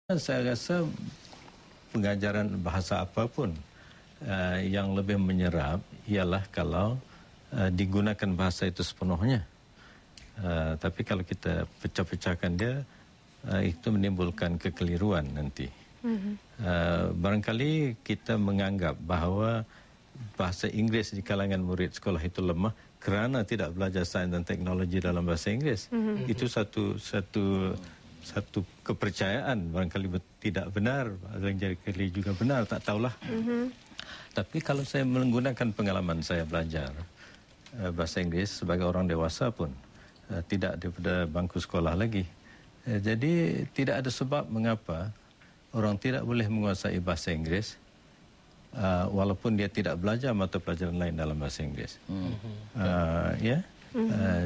Saya rasa pengajaran bahasa apapun yang lebih menyerap ialah kalau digunakan bahasa itu sepenuhnya. Tapi kalau kita pecah-pecahkan dia, itu menimbulkan kekeliruan nanti. Barangkali kita menganggap bahawa bahasa Inggeris di kalangan murid sekolah itu lemah kerana tidak belajar sains dan teknologi dalam bahasa Inggeris. Itu satu kepercayaan, barangkali tidak benar, barangkali juga benar, tak tahulah. Tapi kalau saya menggunakan pengalaman saya belajar bahasa Inggeris sebagai orang dewasa pun, tidak daripada bangku sekolah lagi. Jadi tidak ada sebab mengapa orang tidak boleh menguasai bahasa Inggeris walaupun dia tidak belajar mata pelajaran lain dalam bahasa Inggeris.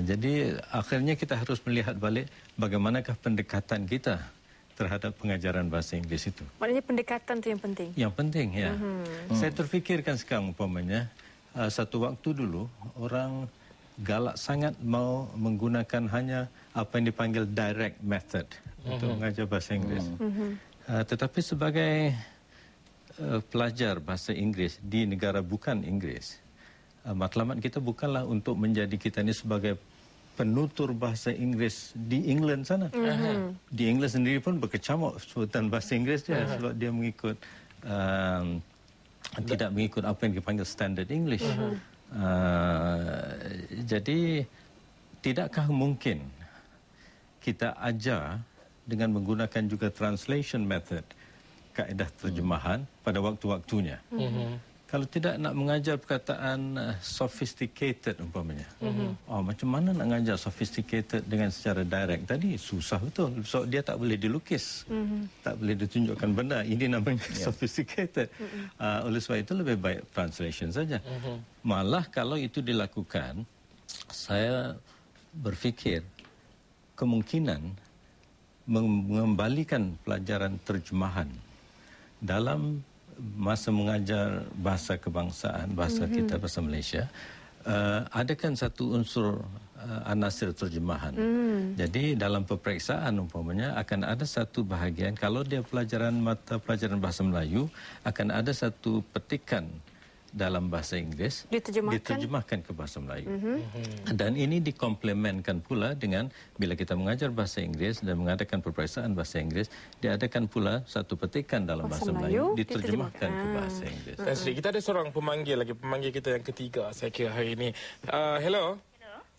Jadi akhirnya kita harus melihat balik bagaimanakah pendekatan kita terhadap pengajaran bahasa Inggeris itu. Maknanya pendekatan itu yang penting? Yang penting, ya. Saya terfikirkan sekarang umpamanya, satu waktu dulu orang galak sangat mau menggunakan hanya apa yang dipanggil direct method untuk mengajar bahasa Inggeris. Tetapi sebagai pelajar bahasa Inggeris di negara bukan Inggeris, matlamat kita bukanlah untuk menjadi kita ini sebagai penutur bahasa Inggeris di England sana. Di England sendiri pun berkecamuk sebutan bahasa Inggeris dia sebab dia mengikut tidak mengikut apa yang dipanggil standard English. Jadi tidakkah mungkin kita ajar dengan menggunakan juga translation method, kaedah terjemahan pada waktu-waktunya. Kalau tidak nak mengajar perkataan sophisticated umpamanya. Macam mana nak mengajar sophisticated dengan secara direct tadi? Susah betul. So dia tak boleh dilukis. Tak boleh ditunjukkan benda. Ini namanya sophisticated. Oleh sebab itu lebih baik translation saja. Malah kalau itu dilakukan, saya berfikir kemungkinan mengembalikan pelajaran terjemahan dalam masa mengajar bahasa kebangsaan, bahasa kita, bahasa Malaysia, adakan satu unsur anasir terjemahan. Jadi dalam peperiksaan umpamanya akan ada satu bahagian, kalau dia mata pelajaran bahasa Melayu, akan ada satu petikan dalam bahasa Inggeris diterjemahkan ke bahasa Melayu. Dan ini dikomplementkan pula dengan bila kita mengajar bahasa Inggeris dan mengadakan peperiksaan bahasa Inggeris, diadakan pula satu petikan dalam bahasa Melayu diterjemahkan ke bahasa Inggeris. Dan Sri, kita ada seorang pemanggil kita yang ketiga saya kira hari ini. Hello.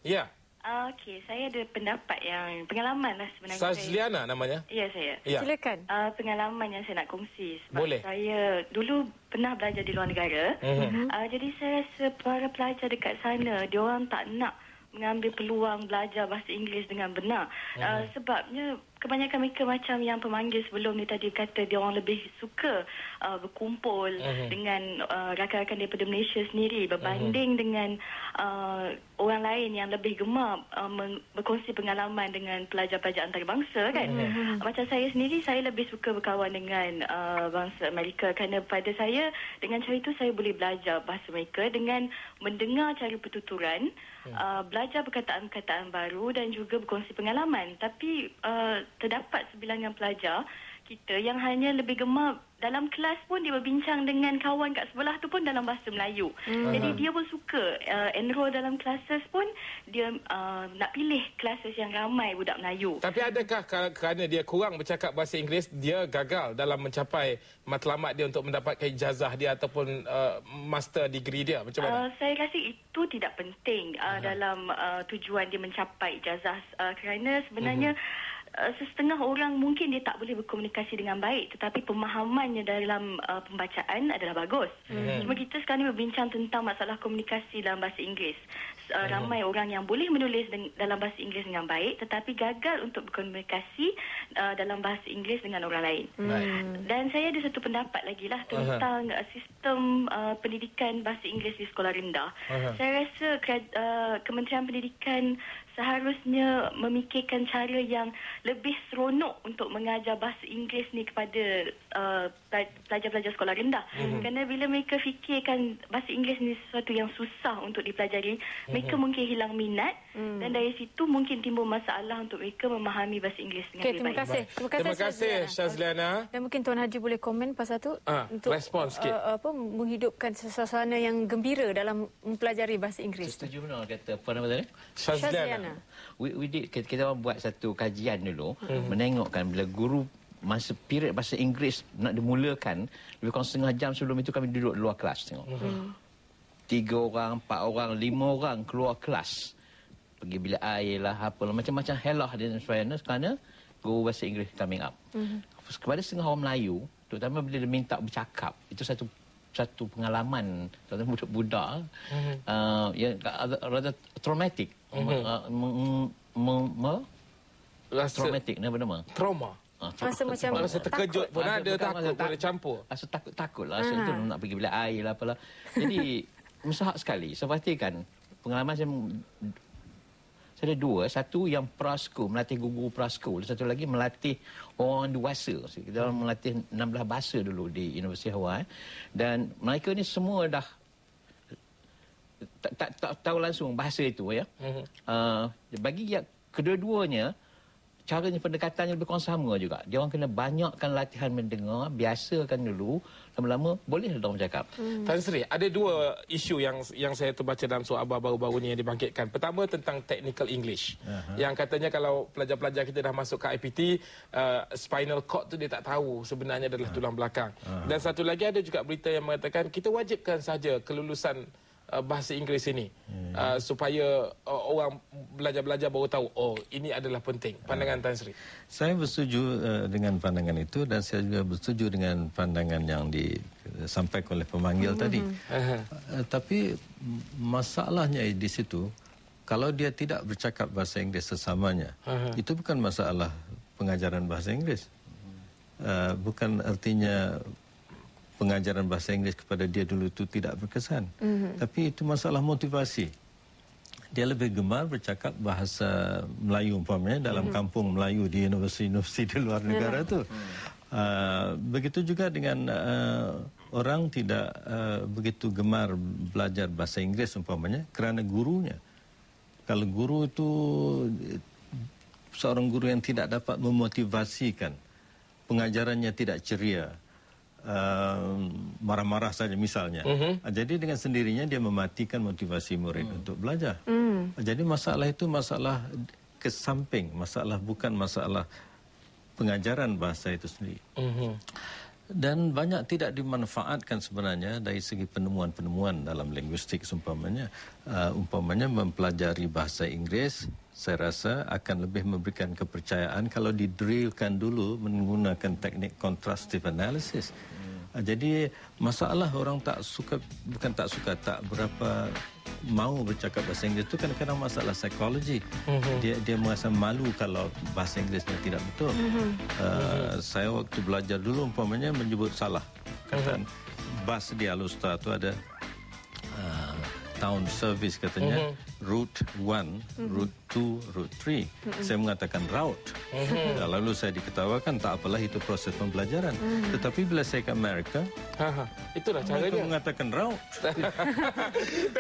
Ya. Okey, saya ada pendapat yang pengalaman lah sebenarnya. Sazliana namanya? Ya, saya. Ya. Silakan. Pengalaman yang saya nak kongsi. Sebab boleh. Saya dulu pernah belajar di luar negara. Jadi saya rasa para pelajar dekat sana, diorang tak nak mengambil peluang belajar bahasa Inggeris dengan benar. Sebabnya kebanyakan mereka macam yang pemanggil sebelum ni tadi kata, dia orang lebih suka berkumpul dengan rakan-rakan daripada Malaysia sendiri berbanding dengan orang lain yang lebih gemar berkongsi pengalaman dengan pelajar-pelajar antarabangsa kan. Macam saya sendiri, saya lebih suka berkawan dengan bangsa Amerika kerana pada saya dengan cara itu saya boleh belajar bahasa mereka dengan mendengar cara pertuturan, belajar perkataan-perkataan baru dan juga berkongsi pengalaman. Tapi terdapat sebilangan pelajar kita yang hanya lebih gemar dalam kelas pun dia berbincang dengan kawan kat sebelah tu pun dalam bahasa Melayu. Jadi dia pun suka enroll dalam classes pun dia nak pilih classes yang ramai budak Melayu. Tapi adakah kerana dia kurang bercakap bahasa Inggeris, dia gagal dalam mencapai matlamat dia untuk mendapatkan ijazah dia ataupun master degree dia? Macam mana? Saya rasa itu tidak penting dalam tujuan dia mencapai ijazah kerana sebenarnya setengah orang mungkin dia tak boleh berkomunikasi dengan baik, tetapi pemahamannya dalam pembacaan adalah bagus. Cuma kita sekarang ni berbincang tentang masalah komunikasi dalam bahasa Inggeris. Ramai orang yang boleh menulis dalam bahasa Inggeris dengan baik, tetapi gagal untuk berkomunikasi dalam bahasa Inggeris dengan orang lain. Dan saya ada satu pendapat lagi lah tentang sistem pendidikan bahasa Inggeris di sekolah rendah. Saya rasa Kementerian Pendidikan seharusnya memikirkan cara yang lebih seronok untuk mengajar bahasa Inggeris ni kepada pelajar-pelajar sekolah rendah. Kerana bila mereka fikirkan bahasa Inggeris ni sesuatu yang susah untuk dipelajari, mereka mungkin hilang minat dan dari situ mungkin timbul masalah untuk mereka memahami bahasa Inggeris dengan lebih terima baik. kasih. Terima kasih Syazliana. Dan mungkin Tuan Haji boleh komen pasal tu untuk respon sikit. Menghidupkan suasana yang gembira dalam mempelajari bahasa Inggeris. Setuju benar kata apa nama tadi? Syazliana. Kita orang buat satu kajian dulu menengokkan bila guru masa period bahasa Inggeris nak dimulakan lebih kurang setengah jam sebelum itu kami duduk luar kelas tengok. 3 orang, 4 orang, 5 orang keluar kelas. Pergi bilik air lah, apalah macam-macam helah dan sebagainya kerana guru bahasa Inggeris coming up. Kepada setengah orang Melayu, terutama bila dia minta bercakap, itu satu pengalaman terutama budak-budak yang rather traumatic. Traumatic ni apa nama? Trauma. Rasa macam rasa terkejut pun ada, takut pun ada campur. Rasa takut lah. Rasa tu nak pergi bilik air lah apalah. Jadi mustahak sekali. Saya pastikan pengalaman saya ada 2. Satu yang praskul, melatih guru praskul. Satu lagi melatih orang dewasa. Kita orang melatih 16 bahasa dulu di Universiti Hawaii. Dan mereka ni semua dah tak tahu langsung bahasa itu ya. Bagi kedua-duanya caranya pendekatannya lebih kurang sama juga. Dia orang kena banyakkan latihan mendengar, biasakan dulu, lama-lama boleh dia orang bercakap. Tan Sri, ada 2 isu yang saya terbaca dalam soal baru-baru ni yang dibangkitkan. Pertama tentang technical English. Yang katanya kalau pelajar-pelajar kita dah masuk ke IPT, spinal cord tu dia tak tahu sebenarnya adalah tulang belakang. Dan satu lagi ada juga berita yang mengatakan kita wajibkan saja kelulusan bahasa Inggeris ini supaya orang belajar-belajar baru tahu ini adalah penting. Pandangan Tan Sri. Saya bersetuju dengan pandangan itu dan saya juga bersetuju dengan pandangan yang disampaikan oleh pemanggil tadi. Tapi masalahnya di situ, kalau dia tidak bercakap bahasa Inggeris sesamanya, itu bukan masalah pengajaran bahasa Inggeris. Bukan artinya pengajaran bahasa Inggeris kepada dia dulu itu tidak berkesan. Tapi itu masalah motivasi. Dia lebih gemar bercakap bahasa Melayu umpamanya dalam kampung Melayu di universiti-universiti di luar negara itu. Begitu juga dengan orang tidak begitu gemar belajar bahasa Inggeris umpamanya kerana gurunya. Kalau guru itu seorang guru yang tidak dapat memotivasikan, pengajarannya tidak ceria, marah-marah saja misalnya. Jadi dengan sendirinya dia mematikan motivasi murid untuk belajar. Jadi masalah itu masalah kesamping, bukan masalah pengajaran bahasa itu sendiri. Dan banyak tidak dimanfaatkan sebenarnya dari segi penemuan-penemuan dalam linguistik umpamanya. Umpamanya mempelajari bahasa Inggeris, saya rasa akan lebih memberikan kepercayaan kalau didrillkan dulu menggunakan teknik contrastive analysis. Jadi masalah orang tak berapa mau bercakap bahasa Inggeris itu kadang-kadang masalah psikologi. Dia merasa malu kalau bahasa Inggerisnya tidak betul. Saya waktu belajar dulu umpamanya menyebut salah. Kataan bas di Alustar itu ada town service katanya, route 1, route 2, route 3. Saya mengatakan route. Lalu saya diketawakan, tak apalah itu proses pembelajaran. Tetapi bila saya ke Amerika, itulah caranya. Mereka mengatakan route.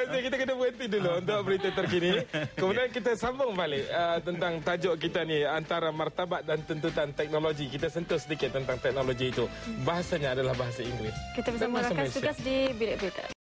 Kita kena berhenti dulu untuk berita terkini. Kemudian kita sambung balik tentang tajuk kita ni, antara martabat dan tuntutan teknologi. Kita sentuh sedikit tentang teknologi itu. Bahasanya adalah bahasa Inggeris. Kita bersama rakan tugas di Bilik Berita.